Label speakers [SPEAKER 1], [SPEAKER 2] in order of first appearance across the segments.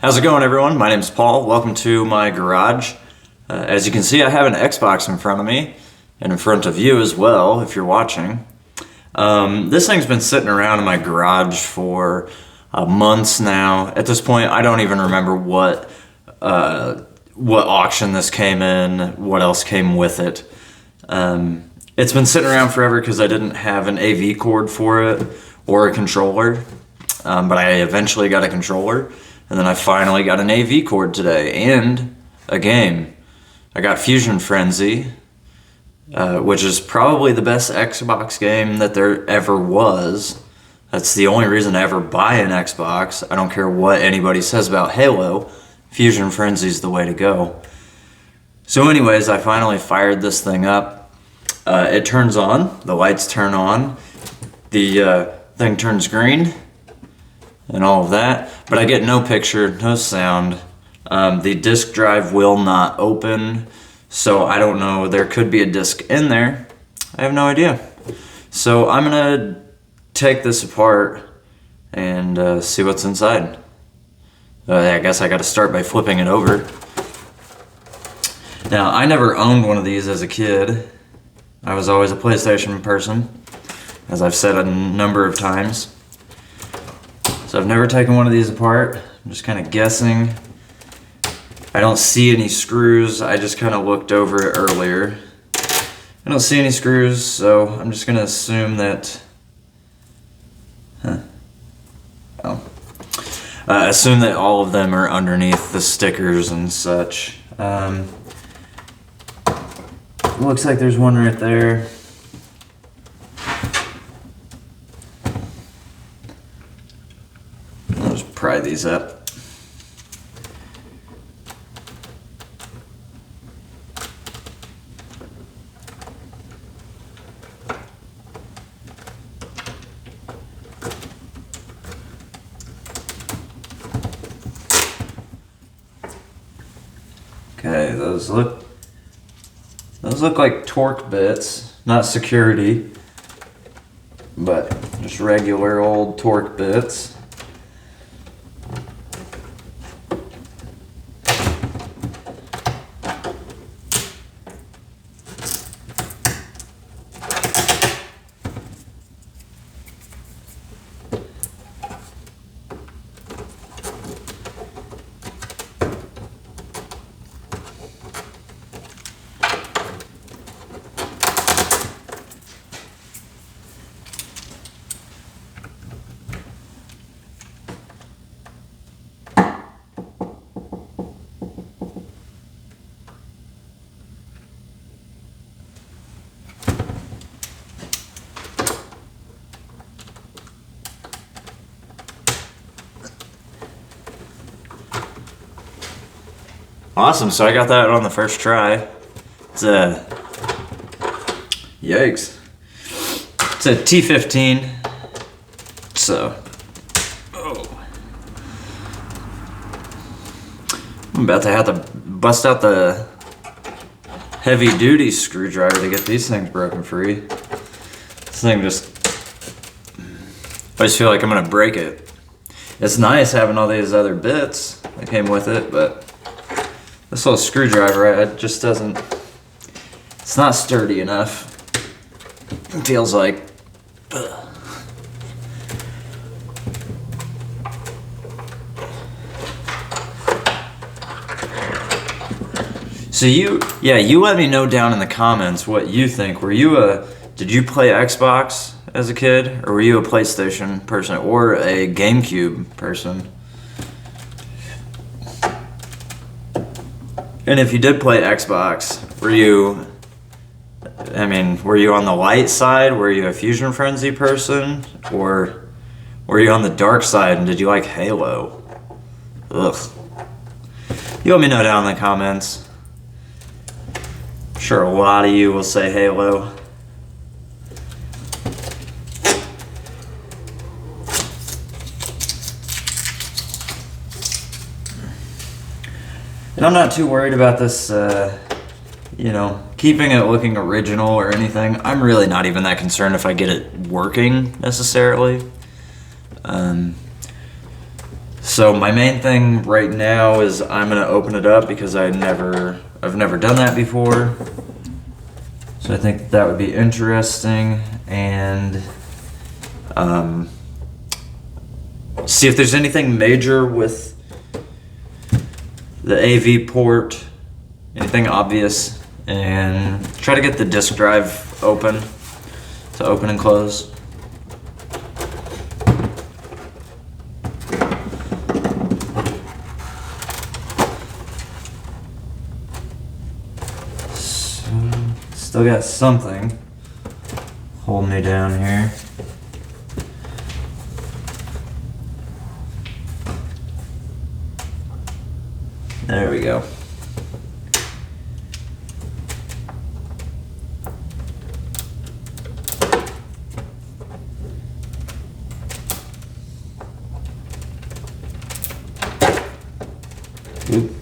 [SPEAKER 1] How's it going, everyone? My name's Paul. Welcome to my garage. As you can see, I have an Xbox in front of me and in front of you as well, if you're watching. This thing's been sitting around in my garage for months now. At this point, I don't even remember what auction this came in, what else came with it. It's been sitting around forever because I didn't have an AV cord for it or a controller, but I eventually got a controller. And then I finally got an AV cord today and a game. I got Fusion Frenzy, which is probably the best Xbox game that there ever was. That's the only reason to ever buy an Xbox. I don't care what anybody says about Halo. Fusion Frenzy is the way to go. So anyways, I finally fired this thing up. It turns on, the lights turn on, the thing turns green, and all of that, but I get no picture, no sound. The disk drive will not open, so I don't know. There could be a disk in there. I have no idea. So I'm gonna take this apart and see what's inside. I guess I gotta start by flipping it over. Now, I never owned one of these as a kid. I was always a PlayStation person, as I've said a number of times. So I've never taken one of these apart. I'm just kind of guessing. I don't see any screws. I just kind of looked over it earlier. I don't see any screws, so I'm just gonna assume that, assume that all of them are underneath the stickers and such. Looks like there's one right there. I'll just pry these up. Okay, those look like torque bits, not security, but just regular old torque bits. Awesome, so I got that on the first try. It's a, yikes. It's a T15, so, I'm about to have to bust out the heavy duty screwdriver to get these things broken free. This thing just, I just feel like I'm gonna break it. It's nice having all these other bits that came with it, but this little screwdriver, it just doesn't, it's not sturdy enough. It feels like, So you let me know down in the comments what you think. Did you play Xbox as a kid, or were you a PlayStation person, or a GameCube person? And if you did play Xbox, were you on the light side? Were you a Fusion Frenzy person? Or were you on the dark side and did you like Halo? Ugh. You let me know down in the comments. I'm sure a lot of you will say Halo. And I'm not too worried about this, keeping it looking original or anything. I'm really not even that concerned if I get it working necessarily. So my main thing right now is I'm gonna open it up because I've never done that before. So I think that would be interesting, and see if there's anything major with the AV port, anything obvious, and try to get the disk drive open, to open and close. Still got something holding me down here. There we go. Oop.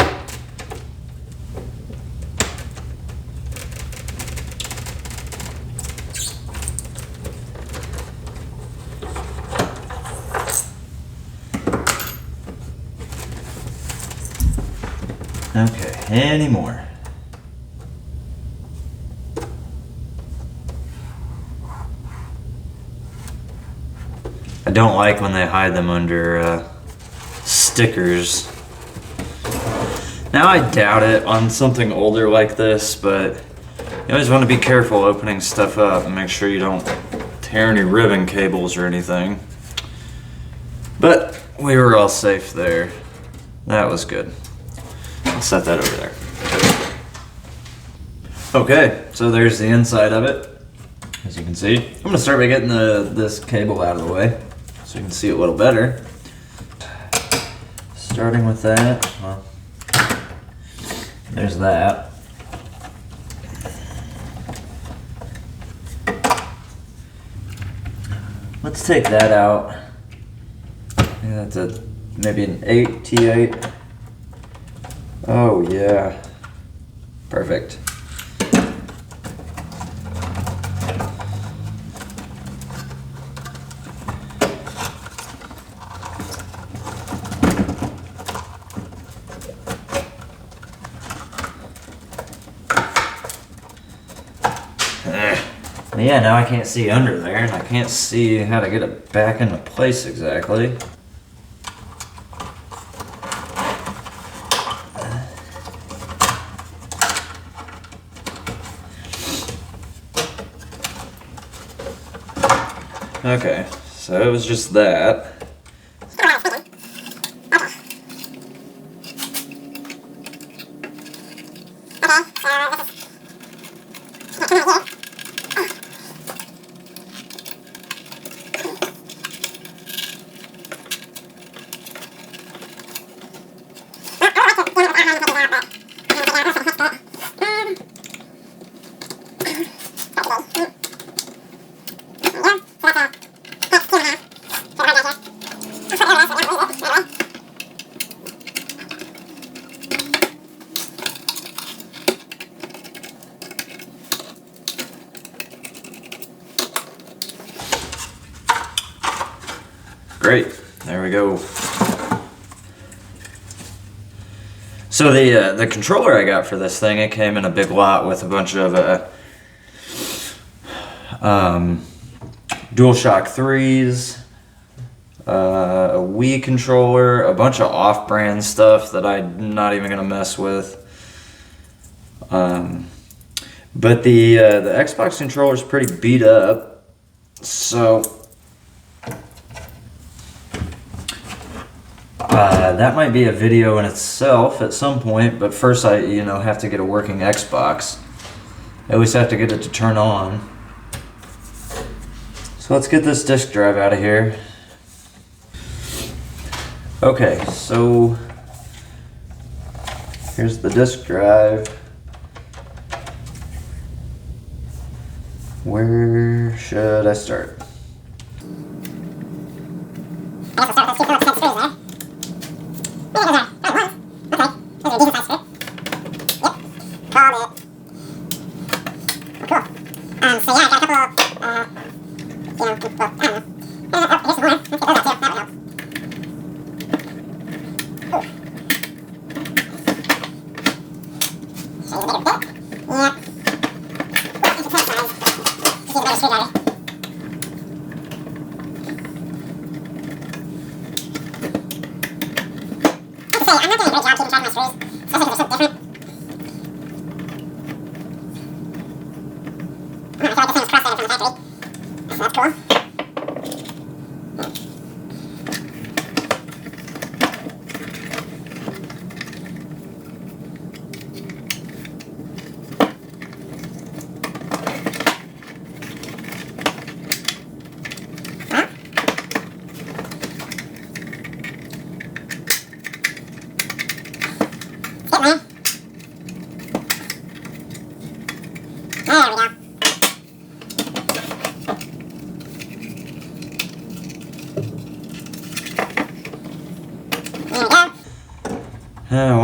[SPEAKER 1] Okay, any more? I don't like when they hide them under stickers. Now I doubt it on something older like this, but you always want to be careful opening stuff up and make sure you don't tear any ribbon cables or anything. But we were all safe there. That was good. I'll set that over there. Okay, so there's the inside of it, as you can see. I'm gonna start by getting this cable out of the way so you can see it a little better. Starting with that, well, there's that. Let's take that out. I think that's maybe an 8 T8. Oh yeah, perfect. Yeah, now I can't see under there, and I can't see how to get it back into place exactly. Okay, so it was just that. Great, there we go. So the controller I got for this thing, it came in a big lot with a bunch of DualShock 3s, a Wii controller, a bunch of off-brand stuff that I'm not even gonna mess with. But the Xbox controller is pretty beat up, so that might be a video in itself at some point, but first I have to get a working Xbox. I always have to get it to turn on. So let's get this disk drive out of here. Okay, so here's the disk drive. Where should I start?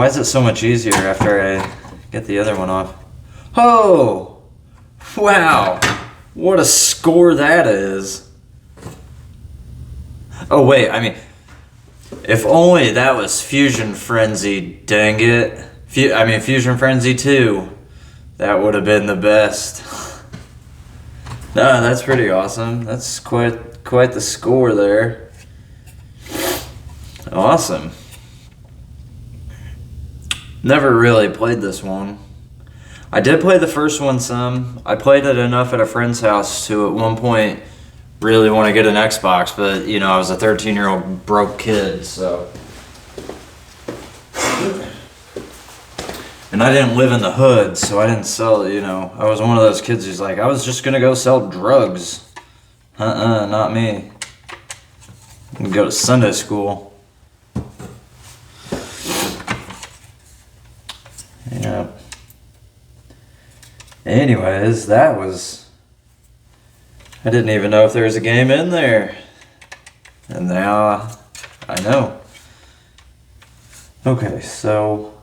[SPEAKER 1] Why is it so much easier after I get the other one off? Oh! Wow! What a score that is! Oh wait, I mean, if only that was Fusion Frenzy, dang it. Fusion Frenzy 2. That would have been the best. No, that's pretty awesome. That's quite the score there. Awesome. Never really played this one. I did play the first one some. I played it enough at a friend's house to at one point really want to get an Xbox, but you know, I was a 13-year-old broke kid, so. And I didn't live in the hood, so I didn't sell, you know. I was one of those kids who's like, I was just gonna go sell drugs. Not me. I'd go to Sunday school. Yeah. Anyways, that was... I didn't even know if there was a game in there. And now I know. Okay, so...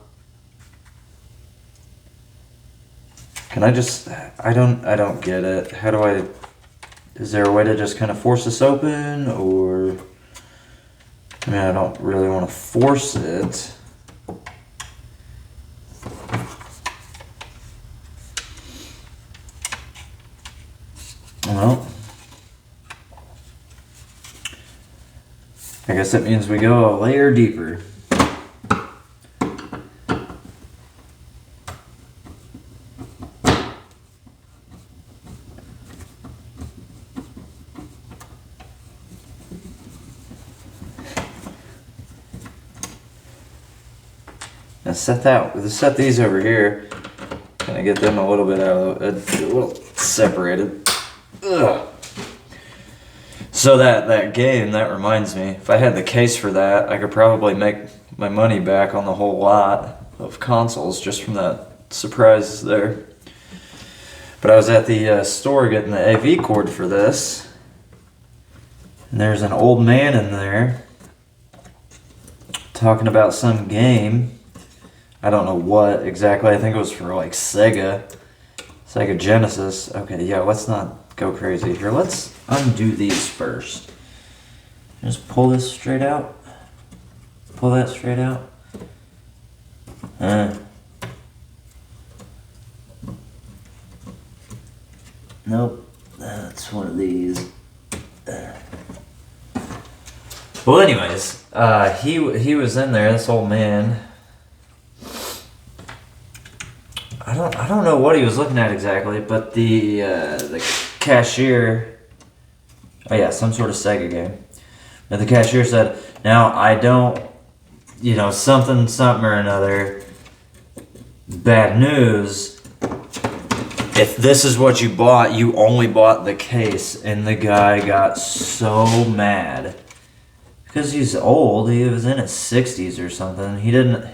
[SPEAKER 1] Can I just... I don't get it. How do I... Is there a way to just kind of force this open, or... I mean, I don't really want to force it. Well, I guess that means we go a layer deeper. Now set these over here. Kind of get them a little bit out of a little separated. Ugh. So that game, that reminds me, if I had the case for that, I could probably make my money back on the whole lot of consoles just from that surprise there. But I was at the store getting the AV cord for this, and there's an old man in there talking about some game. I don't know what exactly. I think it was for like Sega Genesis. Okay, yeah, let's not go crazy here. Let's undo these first. Just pull this straight out. Pull that straight out. Nope. That's one of these. Well, anyways, he was in there. This old man. I don't know what he was looking at exactly, but the cashier. Oh yeah, some sort of Sega game. And the cashier said, "Now I don't, you know, something or another. Bad news. If this is what you bought, you only bought the case." And the guy got so mad because he's old. He was in his 60s or something. He didn't,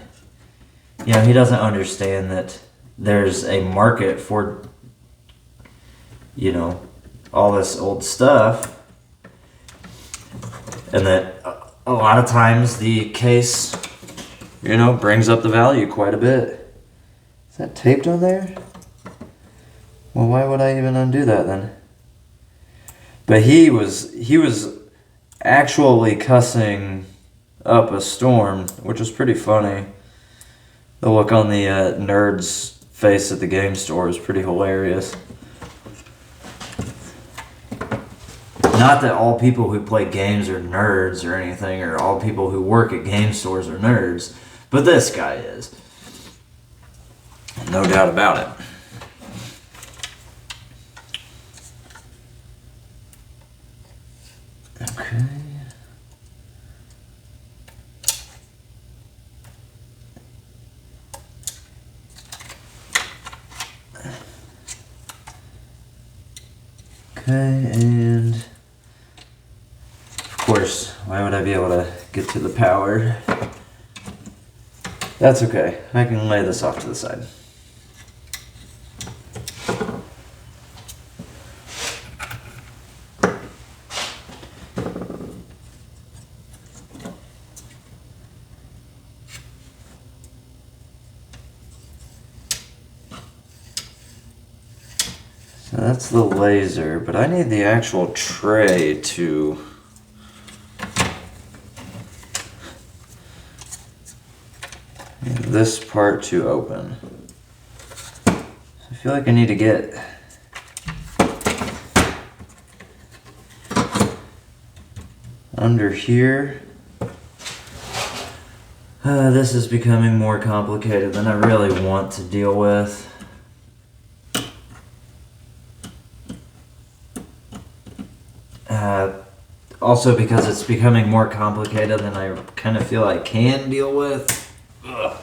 [SPEAKER 1] you know, he doesn't understand that there's a market for, you know, all this old stuff, and that a lot of times the case, you know, brings up the value quite a bit. Is that taped on there? Well, why would I even undo that then? But he was actually cussing up a storm, which was pretty funny. The look on the nerd's face at the game store is pretty hilarious. Not that all people who play games are nerds or anything, or all people who work at game stores are nerds, but this guy is. No doubt about it. Okay. Okay, and of course, why would I be able to get to the power? That's okay. I can lay this off to the side. So that's the laser, but I need the actual tray to this part to open. So I feel like I need to get under here. This is becoming more complicated than I really want to deal with. Also because it's becoming more complicated than I kind of feel I can deal with. Ugh.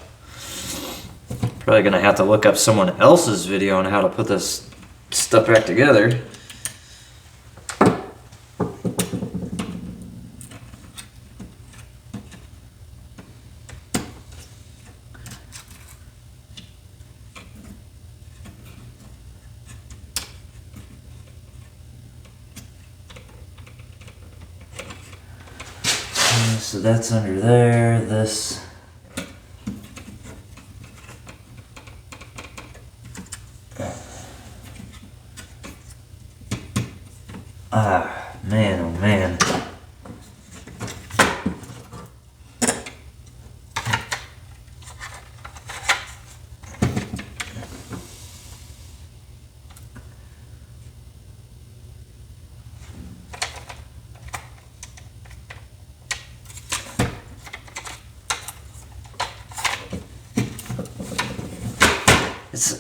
[SPEAKER 1] Probably gonna have to look up someone else's video on how to put this stuff back together. So that's under there, this. Ah, man, oh man. It's,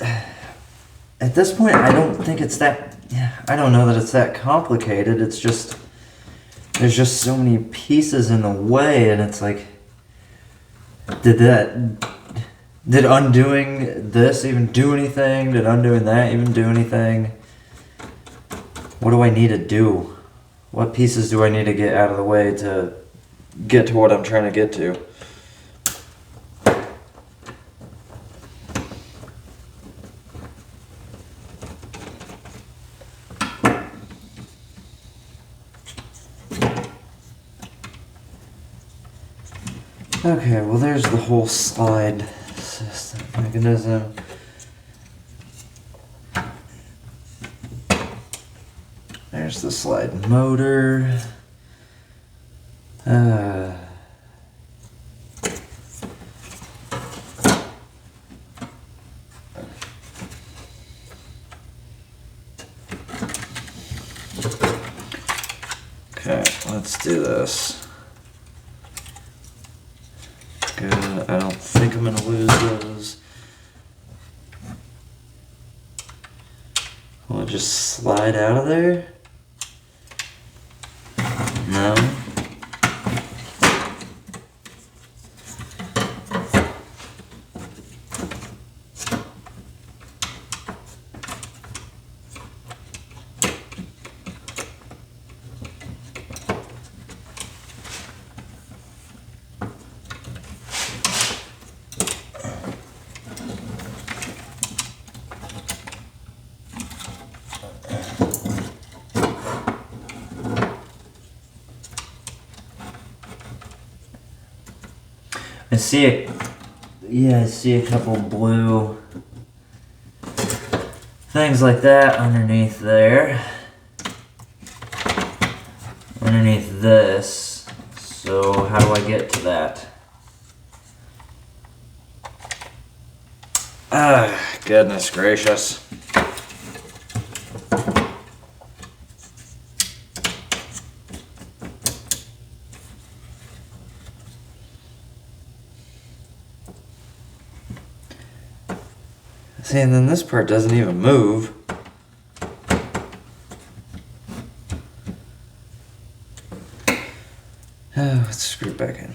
[SPEAKER 1] at this point, I don't think it's that, I don't know that it's that complicated. It's just, there's just so many pieces in the way, and it's like, did undoing this even do anything? Did undoing that even do anything? What do I need to do? What pieces do I need to get out of the way to get to what I'm trying to get to? Okay, well there's the whole slide system mechanism. There's the slide motor. Okay, let's do this. Good. I don't think I'm gonna lose those. Will it just slide out of there? No. I see it. Yeah, I see a couple blue things like that underneath there. Underneath this. So how do I get to that? Ah, goodness gracious. See, and then this part doesn't even move. Oh, let's screw it back in.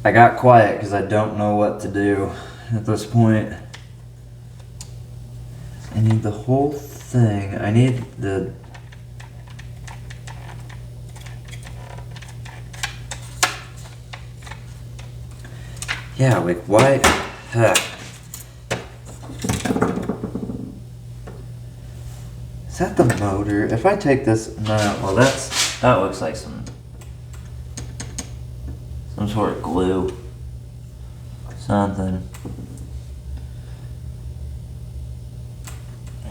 [SPEAKER 1] I got quiet because I don't know what to do at this point. I need the whole thing. I need the... Yeah, like why? Is that the motor? If I take this, no, well that looks like some sort of glue, something.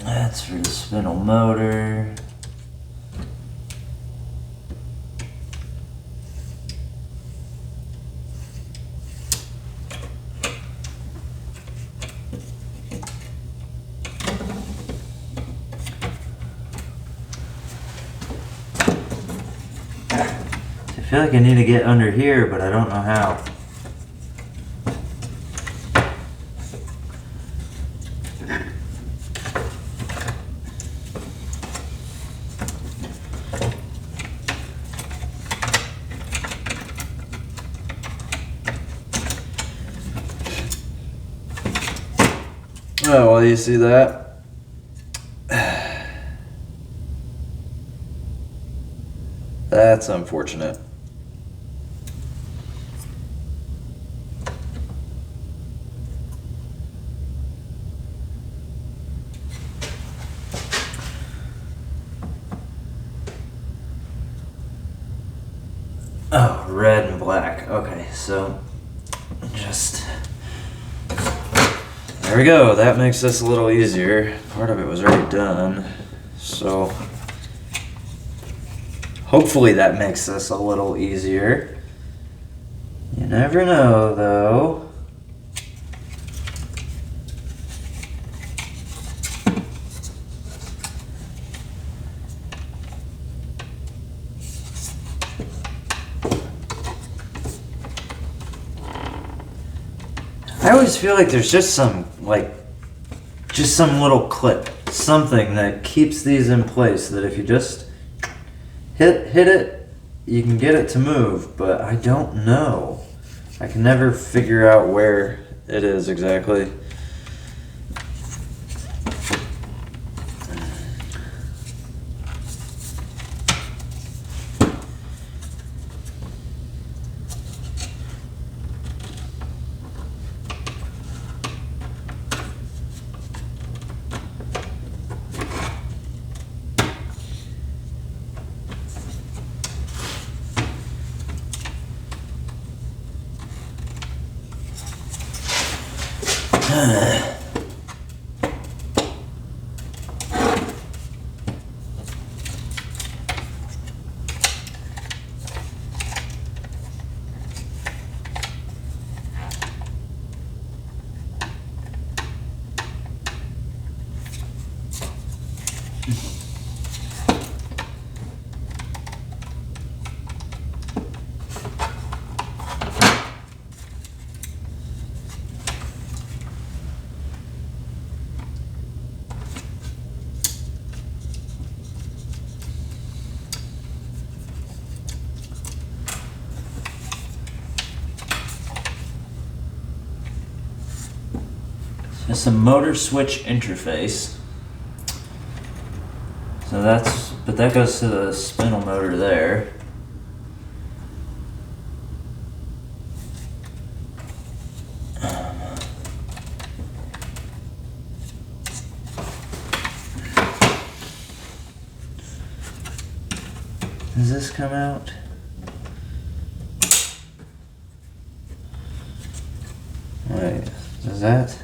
[SPEAKER 1] That's for the spindle motor. I feel like I need to get under here, but I don't know how. Oh, well, you see that? That's unfortunate. Oh, red and black. Okay, so just... There we go. That makes this a little easier. Part of it was already done. So hopefully that makes this a little easier. You never know, though. I always feel like there's just some little clip, something that keeps these in place, that if you just hit it, you can get it to move, but I don't know. I can never figure out where it is exactly. It's a motor switch interface. So but that goes to the spindle motor there. Does this come out? Wait, does that?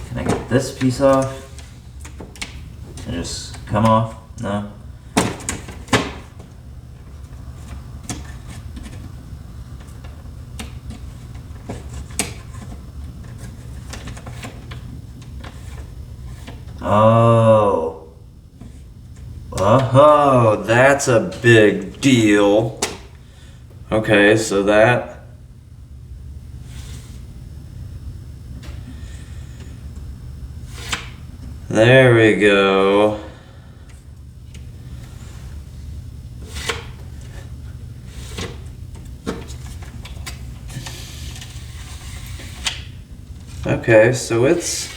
[SPEAKER 1] Can I get this piece off? And just come off? No? Oh. Oh, that's a big deal. Okay, so that... There we go. Okay, so it's...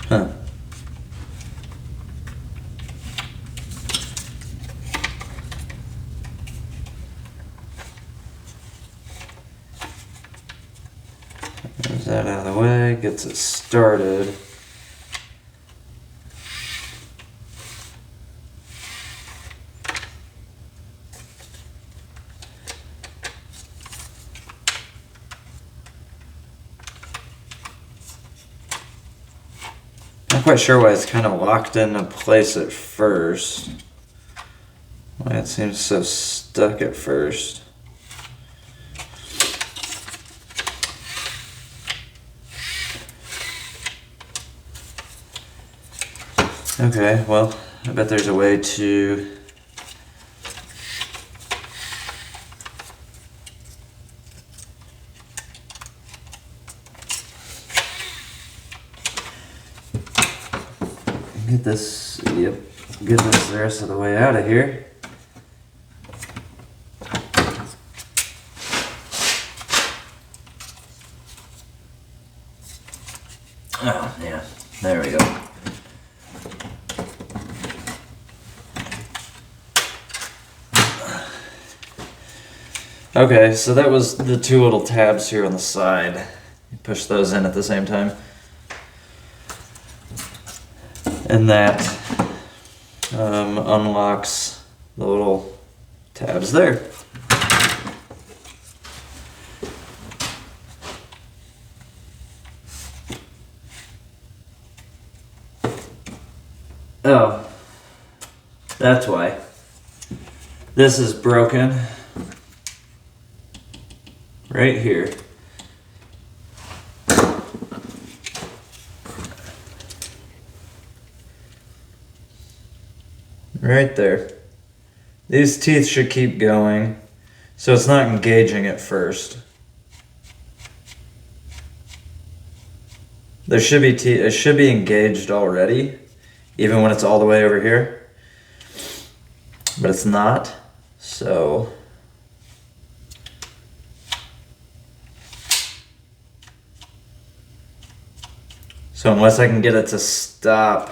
[SPEAKER 1] Huh. Moves that out of the way, gets it started. Not quite sure why it's kind of locked into place at first. Why it seems so stuck at first. Okay, well, I bet there's a way to... Get this, yep, get this the rest of the way out of here. Oh, yeah, there we go. Okay, so that was the two little tabs here on the side. You push those in at the same time. And that unlocks the little tabs there. Oh, that's why. This is broken right here. Right there. These teeth should keep going, so it's not engaging at first. There should be teeth, it should be engaged already, even when it's all the way over here. But it's not, so... So unless I can get it to stop...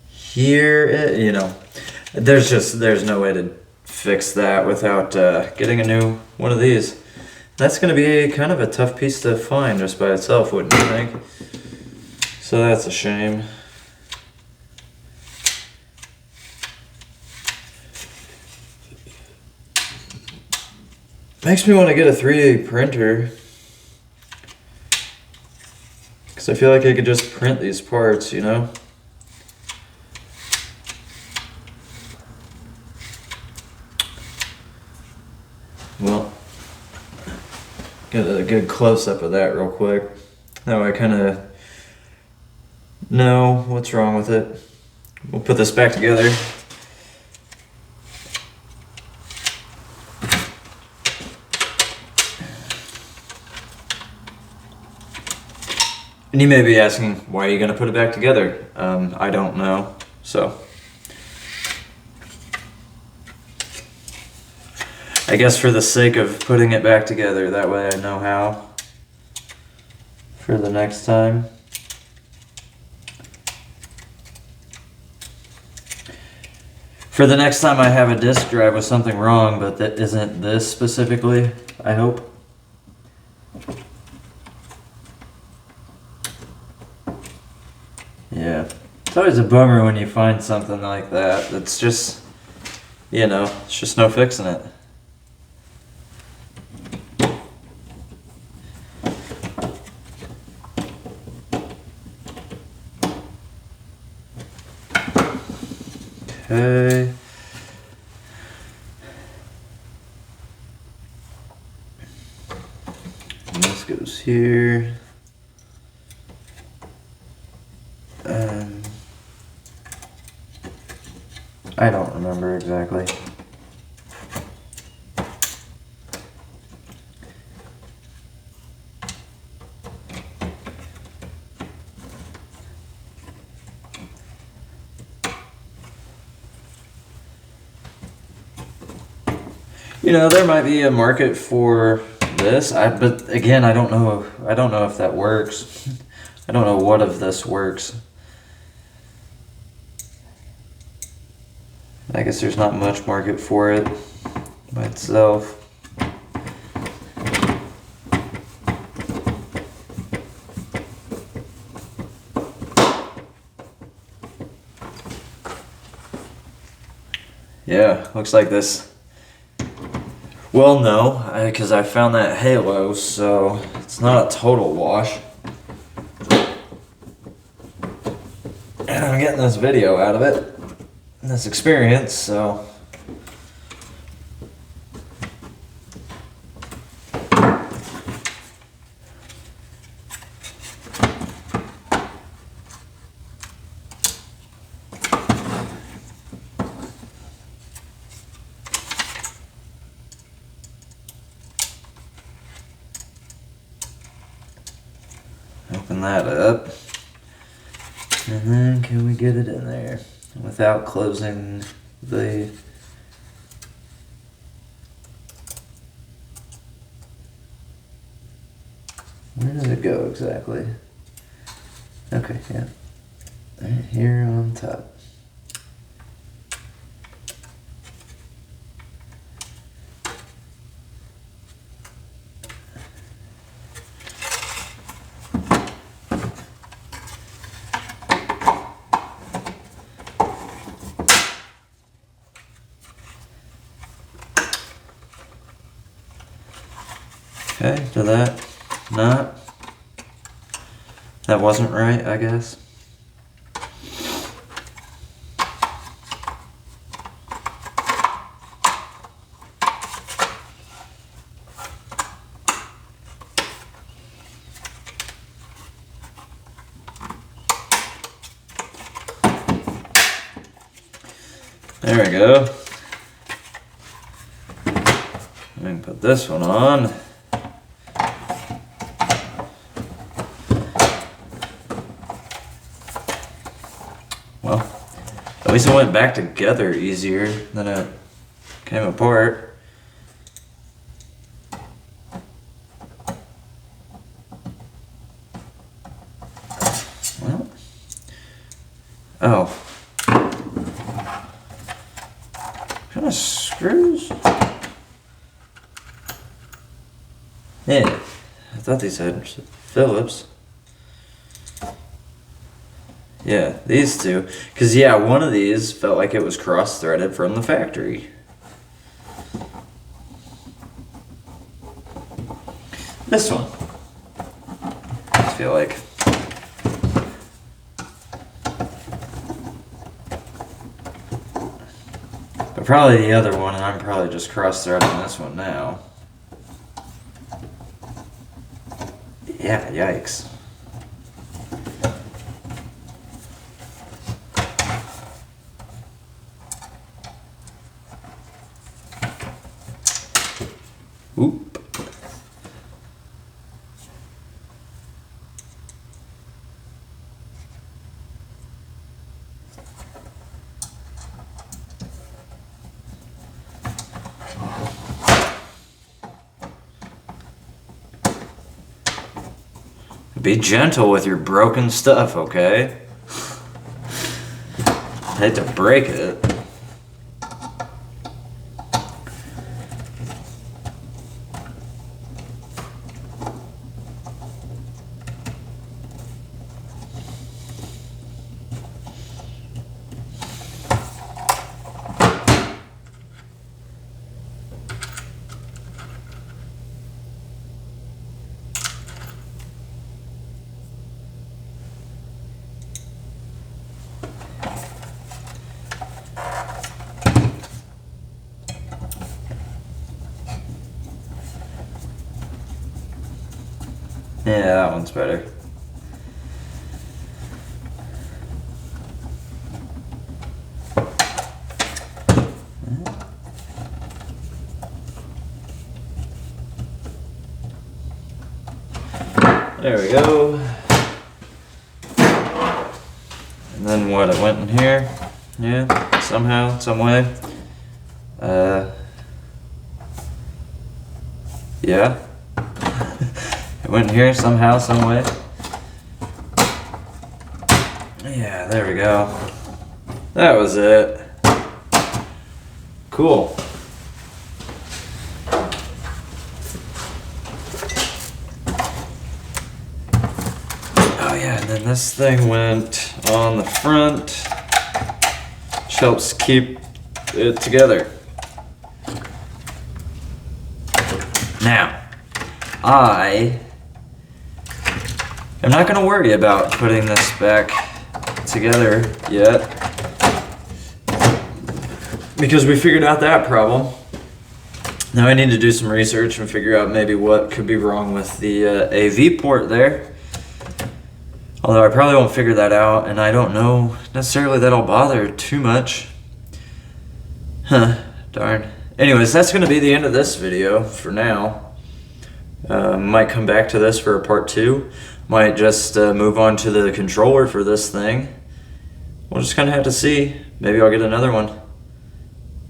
[SPEAKER 1] Here, you know, there's no way to fix that without getting a new one of these. That's going to be kind of a tough piece to find just by itself, wouldn't you think? So that's a shame. Makes me want to get a 3D printer. Because I feel like I could just print these parts, you know? Well, get a good close-up of that real quick. That way I kind of know what's wrong with it. We'll put this back together. And you may be asking, why are you going to put it back together? I don't know. So, I guess for the sake of putting it back together, that way I know how for the next time. For the next time I have a disk drive with something wrong, but that isn't this specifically, I hope. Yeah. It's always a bummer when you find something like that. It's just, you know, it's just no fixing it. Okay. And this goes here. I don't remember exactly. You know, there might be a market for this, but again, I don't know. I don't know if that works. I don't know what of this works. I guess there's not much market for it by itself. Yeah, looks like this. Well, no, because I found that halo, so it's not a total wash. And I'm getting this video out of it. This experience, so open that up, and then can we get it in there without closing the where does it go exactly? Okay, yeah. Right here on top. Okay, to that. Not. That wasn't right, I guess. There we go. I can put this one on. Well, at least it went back together easier than it came apart. Well, oh. What kind of screws? Yeah, I thought these had Phillips. Yeah, these two. Because, yeah, one of these felt like it was cross-threaded from the factory. This one, I feel like. But probably the other one, and I'm probably just cross-threading this one now. Yeah, yikes. Oop. Be gentle with your broken stuff, okay? I hate to break it. Yeah, that one's better. There we go. And then what, it went in here? Yeah, somehow, some way. Yeah. It went in here somehow, some way. Yeah, there we go. That was it. Cool. Oh yeah, and then this thing went on the front, which helps keep it together. Now, I'm not going to worry about putting this back together yet, because we figured out that problem. Now I need to do some research and figure out maybe what could be wrong with the AV port there. Although I probably won't figure that out, and I don't know necessarily that I'll bother too much. Huh, darn. Anyways, that's going to be the end of this video for now. Might come back to this for a part 2. Might just move on to the controller for this thing. We'll just kind of have to see. Maybe I'll get another one.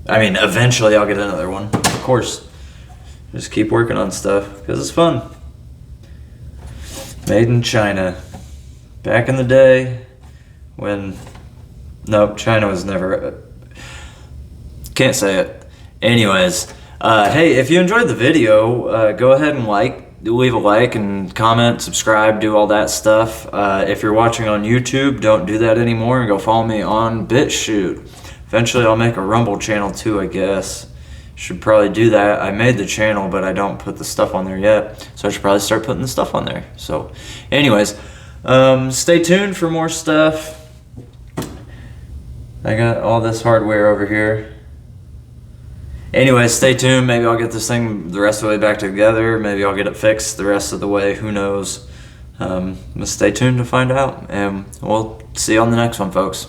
[SPEAKER 1] I mean, eventually I'll get another one, of course. Just keep working on stuff, because it's fun. Made in China. Back in the day when... Nope, China was never... Can't say it. Anyways, hey, if you enjoyed the video, go ahead and leave a like and comment, subscribe, do all that stuff. If you're watching on YouTube, don't do that anymore and go follow me on BitChute. Eventually I'll make a Rumble channel too, I guess. Should probably do that. I made the channel, but I don't put the stuff on there yet, so I should probably start putting the stuff on there. So anyways, stay tuned for more stuff. I got all this hardware over here. Anyway, stay tuned. Maybe I'll get this thing the rest of the way back together. Maybe I'll get it fixed the rest of the way. Who knows? Stay tuned to find out. And we'll see you on the next one, folks.